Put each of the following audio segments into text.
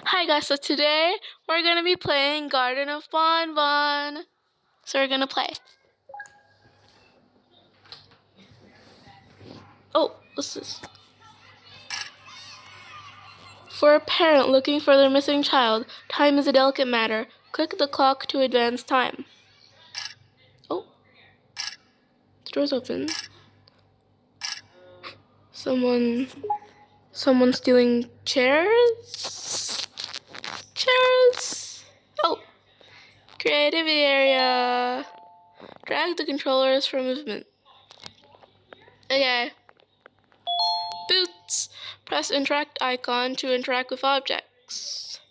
Hi guys, so today we're going to be playing Garden of BanBan. So we're going to play. Oh, what's this? For a parent looking for their missing child, time is a delicate matter. Click the clock to advance time. Oh, the door's open. Someone stealing chairs? Chairs? Oh, creativity area. Drag the controllers for movement. Okay. Boots. Press interact icon to interact with objects.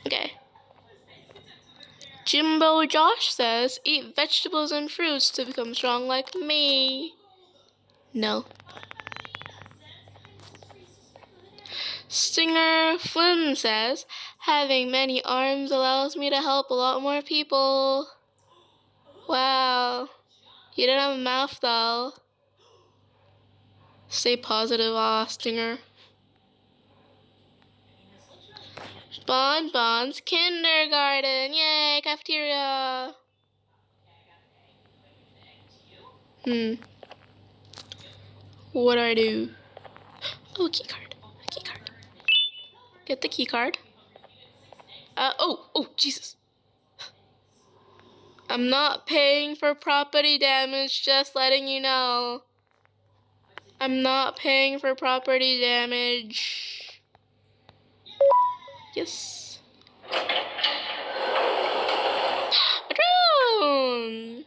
Okay. Jimbo Josh says, eat vegetables and fruits to become strong like me. No. Stinger Flynn says, having many arms allows me to help a lot more people. Wow. You don't have a mouth though. Stay positive, Stinger. BanBan's kindergarten. Yay, cafeteria. What do I do? Oh, key card. Key card. Get the key card. Oh, Jesus. I'm not paying for property damage, just letting you know. I'm not paying for property damage. Yes. A drone!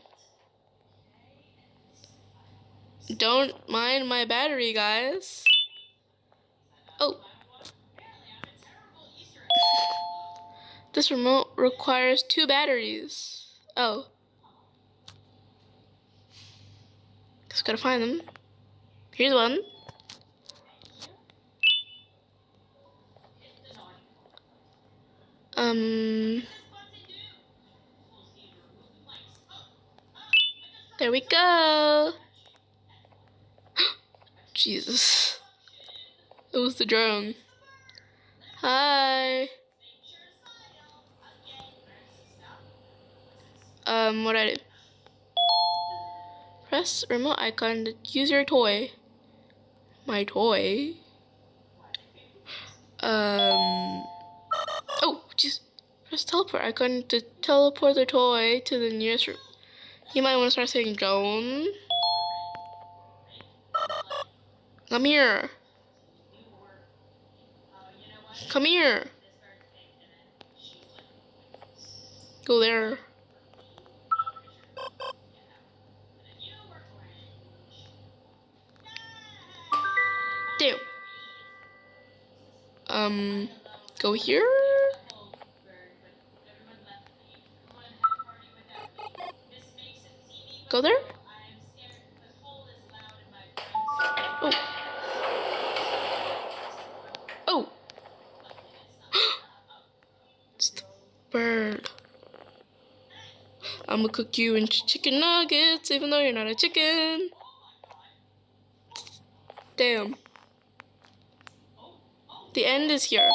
Don't mind my battery, guys. Oh. This remote requires 2 batteries. Oh. Just gotta find them. Here's one. There we go. Jesus. It was the drone. Hi. What do I do? Press remote icon to use your toy. My toy? Oh, jeez. Press teleport icon to teleport the toy to the nearest room. You might want to start saying Joan. Come here. Come here. Go there. Damn. Go here? Go there? Oh. Oh. It's the bird. I'm gonna cook you in chicken nuggets, even though you're not a chicken. Damn. The end is here.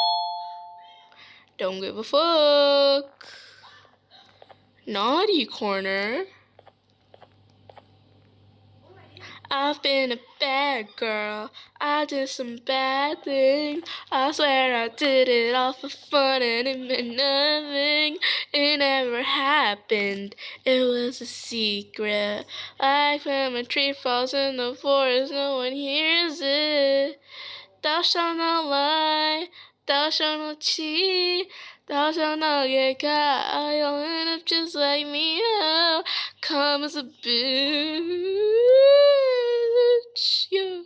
Don't give a fuck. Naughty corner. I've been a bad girl. I did some bad things. I swear I did it all for fun and it meant nothing. It never happened. It was a secret. Like when a tree falls in the forest, no one hears it. Thou shalt not lie. Thou shalt not cheat. Thou shalt not get caught. You'll end up just like me. Oh, come as a bitch. Yeah.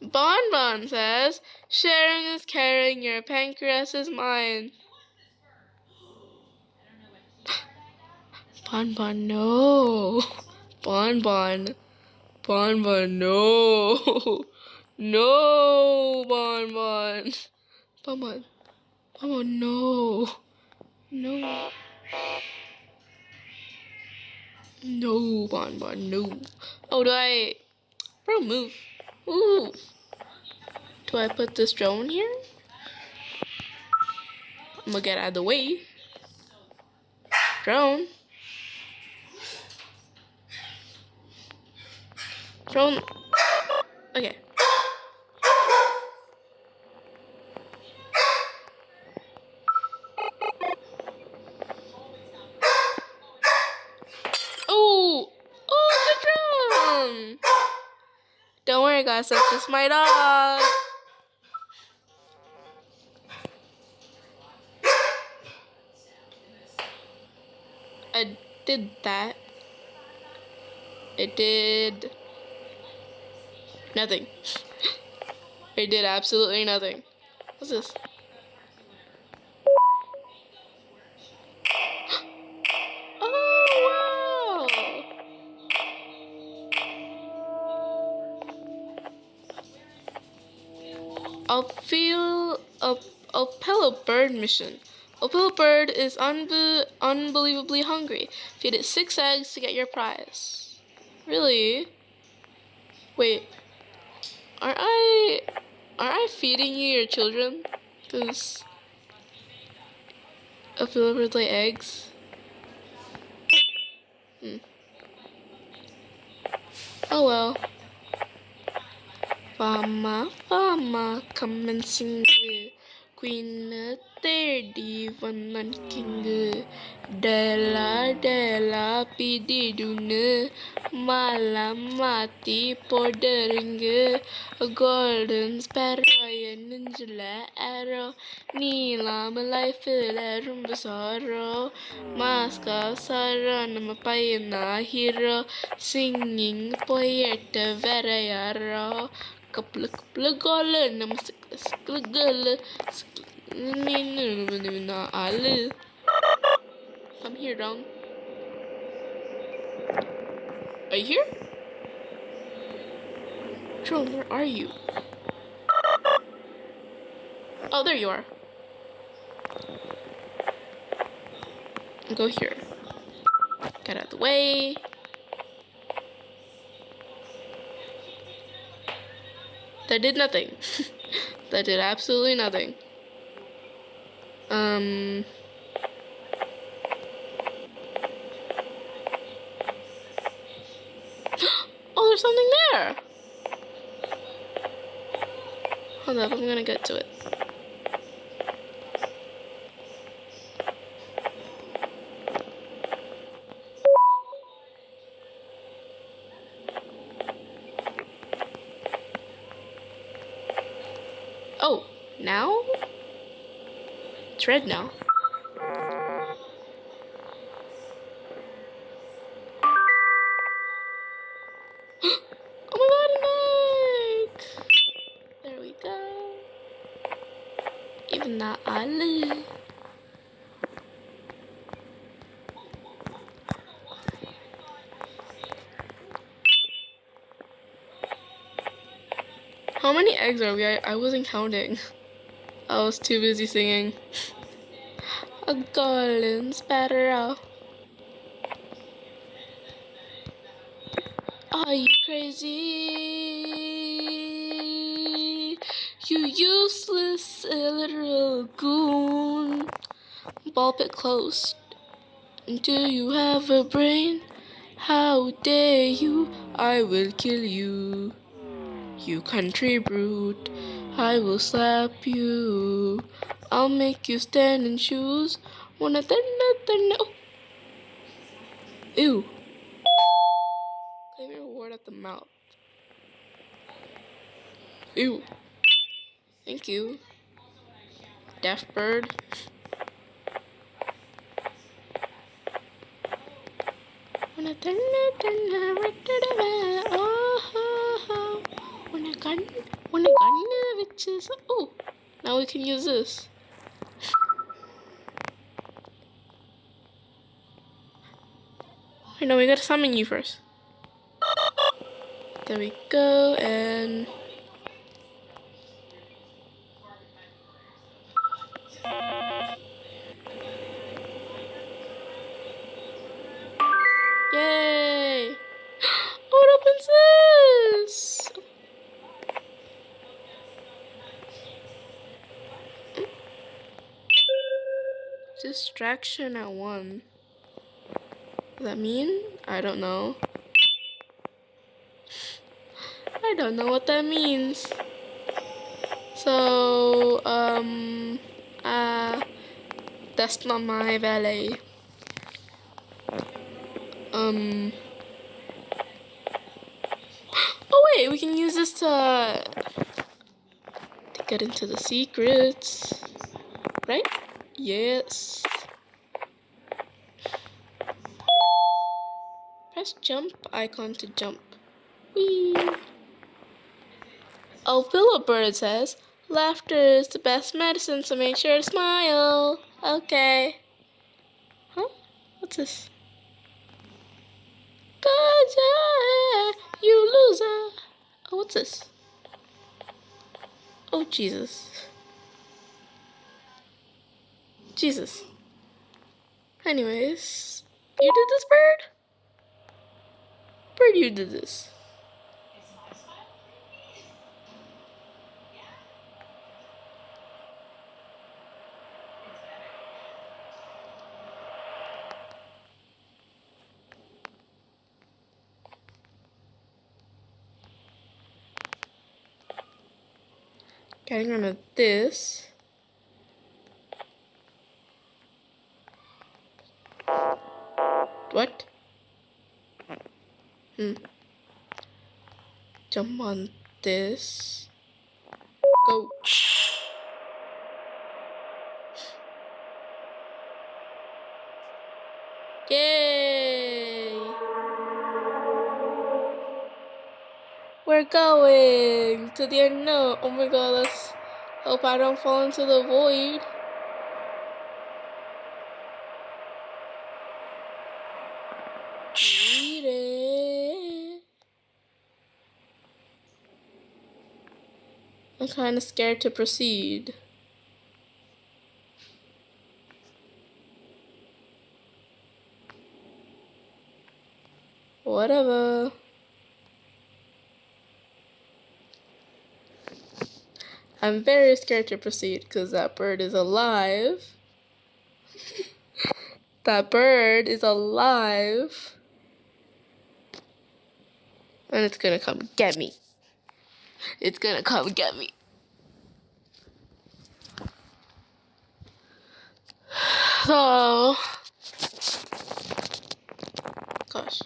BanBan says, sharing is caring. Your pancreas is mine. BanBan, no. BanBan. BanBan, no. No, BanBan. BanBan. BanBan, no. No. No, BanBan, no. Oh, do I... Bro, move. Move. Do I put this drone here? I'm gonna get out of the way. Drone. Drone. Okay. Oh! Oh, the drone! Don't worry, guys. That's just my dog. I did that. It did nothing. It did absolutely nothing. What's this? Oh, wow! Opila bird mission. Opila bird is unbelievably hungry. Feed it 6 eggs to get your prize. Really? Wait. Aren't I feeding you your children? Does Opila bird lay eggs? Oh well. Fama, come and sing. Queen thirty one on king. Della pididuna. Malamati podering. A golden sparrow, a ninja arrow. Neelam life rumba sorrow. Mask of sorrow, namapayana hero. Singing poet, very arrow. Couple golden, namaste, girl. I'm here, dong. Are you here? Drone, where are you? Oh, there you are. Go here. Get out of the way. That did nothing. That did absolutely nothing. Oh, there's something there. Hold up, I'm gonna get to it. Oh, now? It's red now. Oh my god, an egg! There we go. Even that Ali. How many eggs are we? I wasn't counting. I was too busy singing. A golden sparrow. Are you crazy? You useless literal goon. Ball pit closed. Do you have a brain? How dare you? I will kill you. You country brute. I will slap you. I'll make you stand in shoes. Wanna turn. Oh. Ew. Claim your reward at the mouth. Ew. Thank you. Deaf bird. Wanna turn. Oh. Wanna gun the witches. Oh. Now we can use this. Wait, no, we gotta summon you first. There we go, and... Yay! Oh, it opens this! Distraction at 1. Does that mean? I don't know. I don't know what that means. So, that's not my valet. Oh wait, we can use this to get into the secrets, right? Yes. Press jump icon to jump. Whee! Opila bird says, laughter is the best medicine, so make sure to smile. Okay. Huh? What's this? Gotcha, you loser. Oh, what's this? Oh, Jesus. Jesus. Anyways, you did this, bird? Bird, you did this. Getting rid of this. What? Jump on this. Go. Yay! We're going to the unknown. Oh my god, let's hope I don't fall into the void. Read it. I'm kind of scared to proceed. Whatever. I'm very scared to proceed because that bird is alive. That bird is alive. And it's gonna come get me. It's gonna come get me. So, gosh.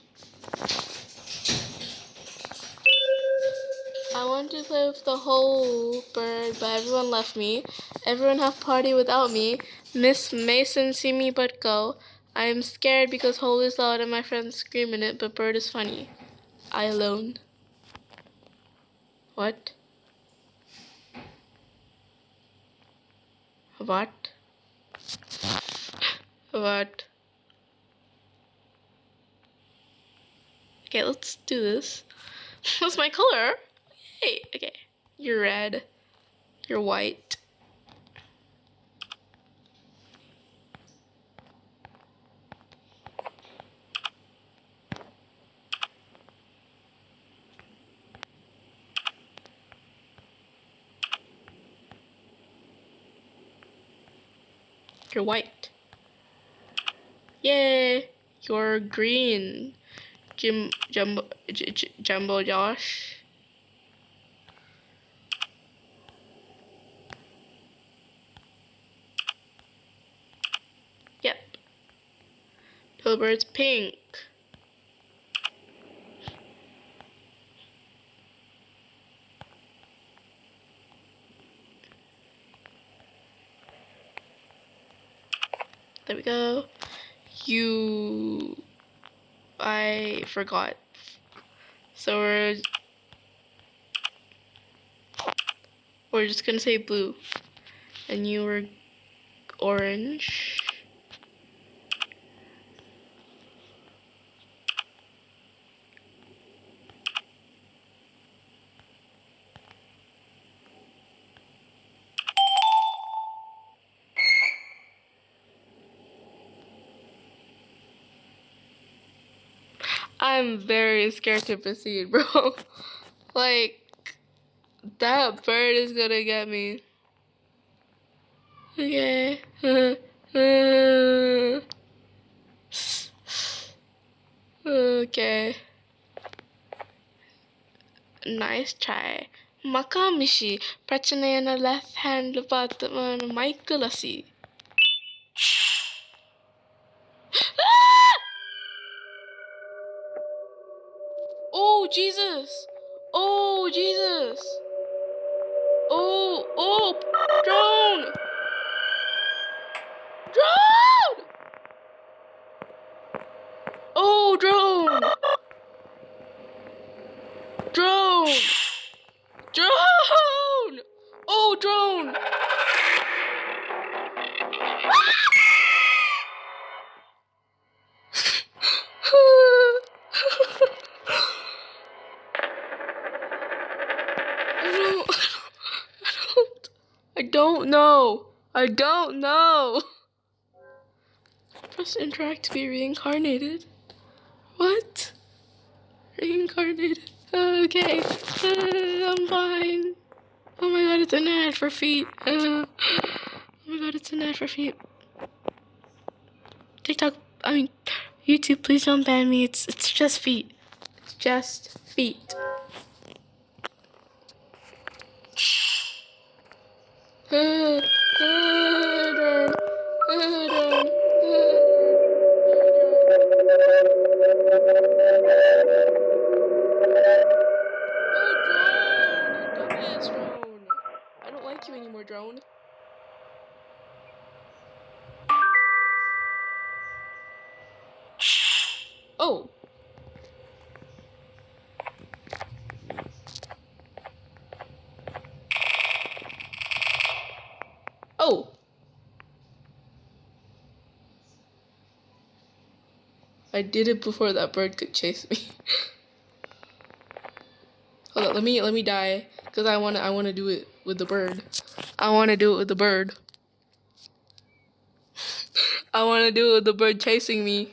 I wanted to play with the whole bird, but everyone left me. Everyone have party without me. Miss Mason see me but go. I am scared because hole is loud and my friends scream in it, but bird is funny. I alone. What? What? What? Okay, let's do this. What's my color? Hey, okay. You're red. You're white. You're white. Yay! You're green. Jumbo Josh. Yep. Pillbird's pink. There we go. I forgot. So we're just gonna say blue. And you were orange. I'm very scared to proceed, bro. Like, that bird is gonna get me. Okay. Okay. Nice try. Makamishi, பிரச்சனைய left hand பார்த்து மைக்கலசி. Oh Jesus! Oh Jesus! Oh, drone! Drone! Oh, drone! Drone! Drone! Oh, drone! I don't know. I don't know. Press interact to be reincarnated. What? Reincarnated. Okay. I'm fine. Oh my god, it's an ad for feet. Oh my god, it's an ad for feet. TikTok, YouTube, please don't ban me. It's just feet. It's just feet. Drone. I don't like you anymore, drone. Oh. Oh. I did it before that bird could chase me. Hold on, let me die, cause I wanna do it with the bird. I wanna do it with the bird. I wanna do it with the bird chasing me.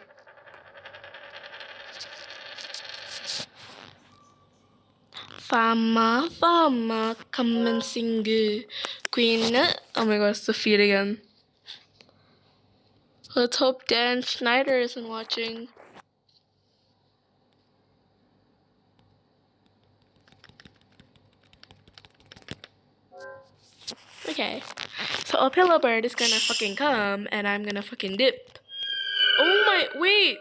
Fama, come and sing, Queen. Oh my gosh, the feet again. Let's hope Dan Schneider isn't watching. Okay, so Opila bird is gonna fucking come, and I'm gonna fucking dip. Oh my, wait!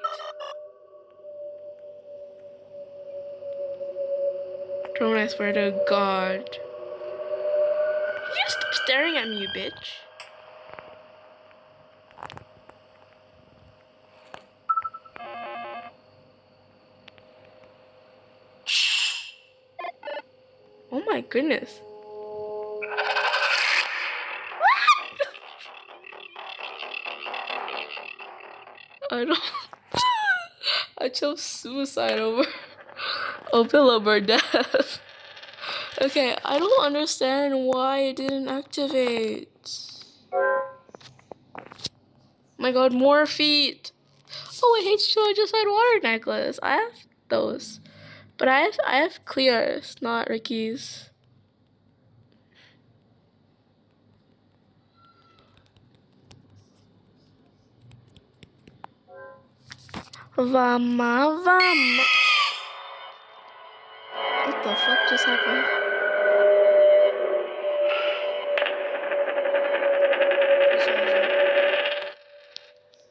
Drone, I swear to God. You stop staring at me, you bitch. Oh my goodness. I don't. I chose suicide over Opila bird death. Okay, I don't understand why it didn't activate. My god, more feet. Oh, I hate you. I just had water necklace. I have those. But I have clears, not Ricky's. Vama. What the fuck just happened?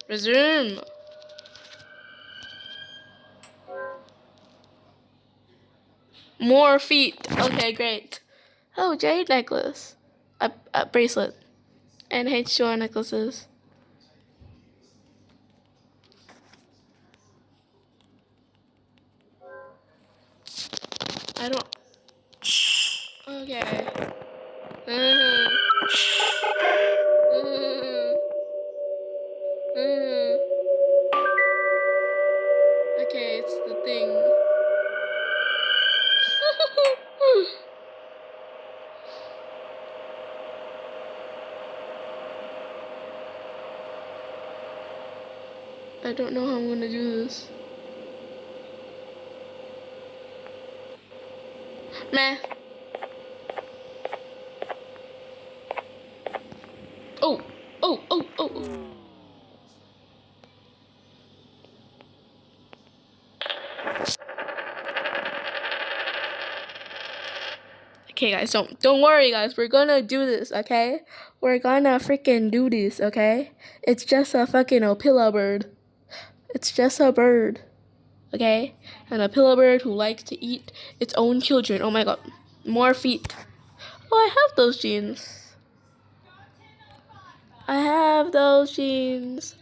Resume. More feet. Okay, great. Oh, jade necklace. A bracelet. And H2R necklaces. I don't. Okay. Okay, it's the thing. I don't know how I'm gonna do this. Meh. Oh. Okay, guys, don't worry, guys. We're gonna do this, okay? We're gonna freaking do this, okay? It's just a fucking Opila bird. It's just a bird, okay? An Opila bird who likes to eat its own children. Oh my god, more feet. Oh, I have those jeans. I have those jeans.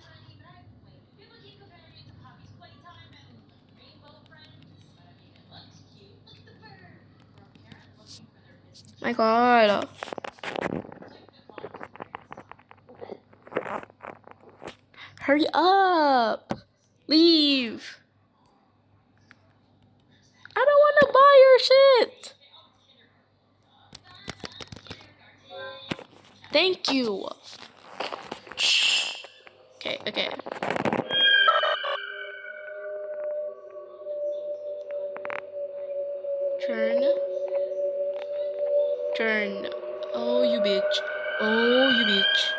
My god. Hurry up. Leave. I don't want to buy your shit. Thank you. Shh. Okay, okay. Turn. Oh, you bitch. Oh, you bitch.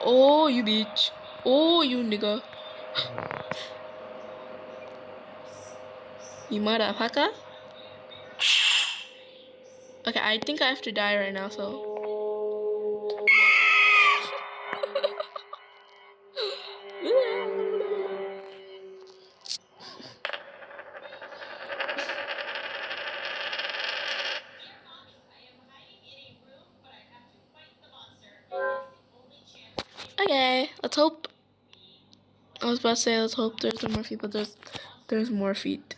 Oh, you bitch. Oh, you nigga. You motherfucker. Okay, I think I have to die right now, so. Okay, let's hope. I was about to say let's hope there's no more feet, but there's more feet.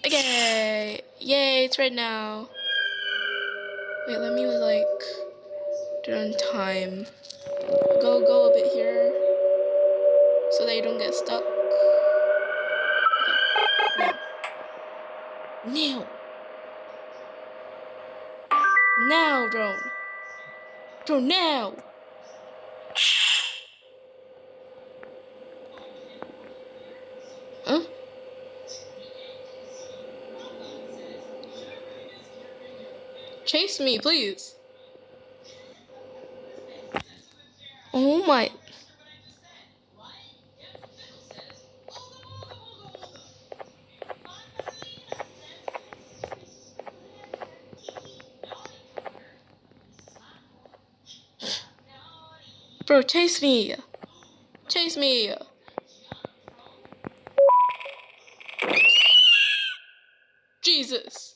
Okay, yay! It's right now. Wait, let me like do it on time. Go a bit here so that you don't get stuck. Okay, now. Now, drone. Drone, now. Huh? Chase me, please. Oh my. Bro, chase me. Chase me. Jesus.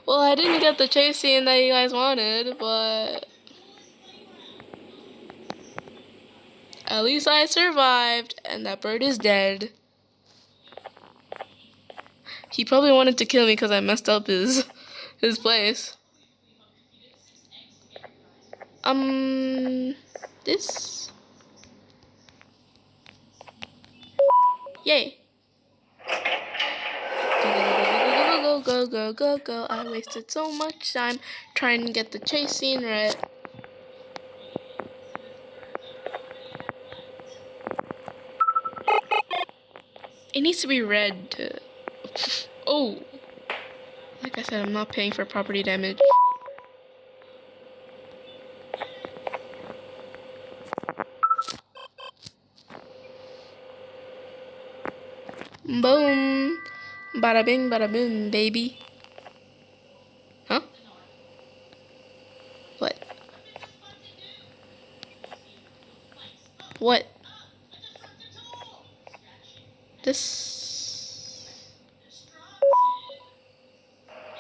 Well, I didn't get the chase scene that you guys wanted, but at least I survived, and that bird is dead. He probably wanted to kill me because I messed up his place. This? Yay. Go. I wasted so much time trying to get the chase scene right. It needs to be red to... Oh! Like I said, I'm not paying for property damage. Boom! Bada bing, bada boom, baby. Huh? What? What? This...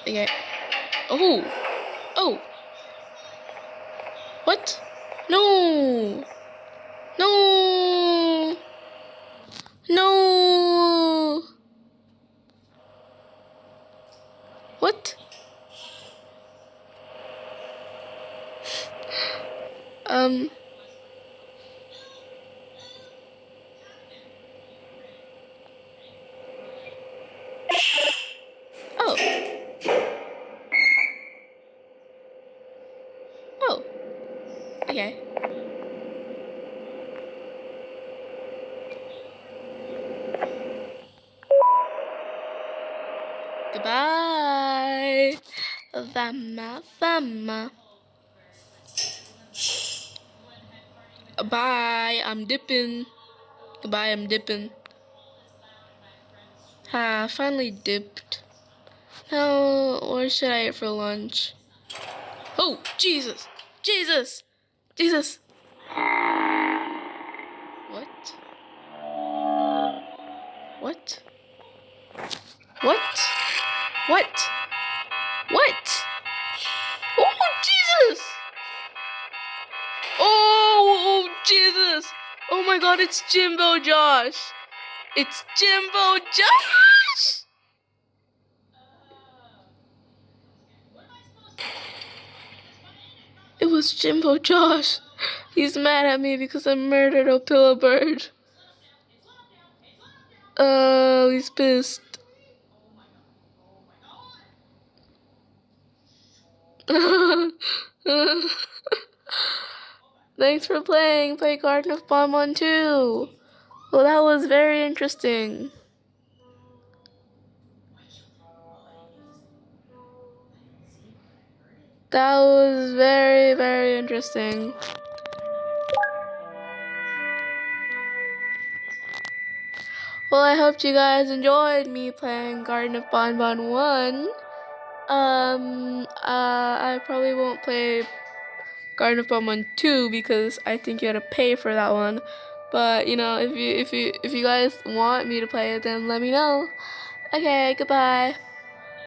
Okay. Oh! Oh! What? No! No! No! What? Oh. Oh. Okay. Goodbye. Vama. Bye. I'm dipping. Goodbye. I'm dipping. Finally dipped. Now, what should I eat for lunch? Oh, Jesus! Jesus! Jesus! What? What? What? What? What? Oh, Jesus! Oh, Jesus! Oh my God, it's Jimbo Josh! It's Jimbo Josh! It was Jimbo Josh. He's mad at me because I murdered Opila bird. Oh, he's pissed. Thanks for playing. Play Garten of BanBan too. Well, that was very interesting. That was very, very interesting. Well, I hope you guys enjoyed me playing Garten of BanBan 1. I probably won't play Garten of BanBan 2 because I think you had to pay for that one. But you know, if you guys want me to play it, then let me know. Okay, goodbye.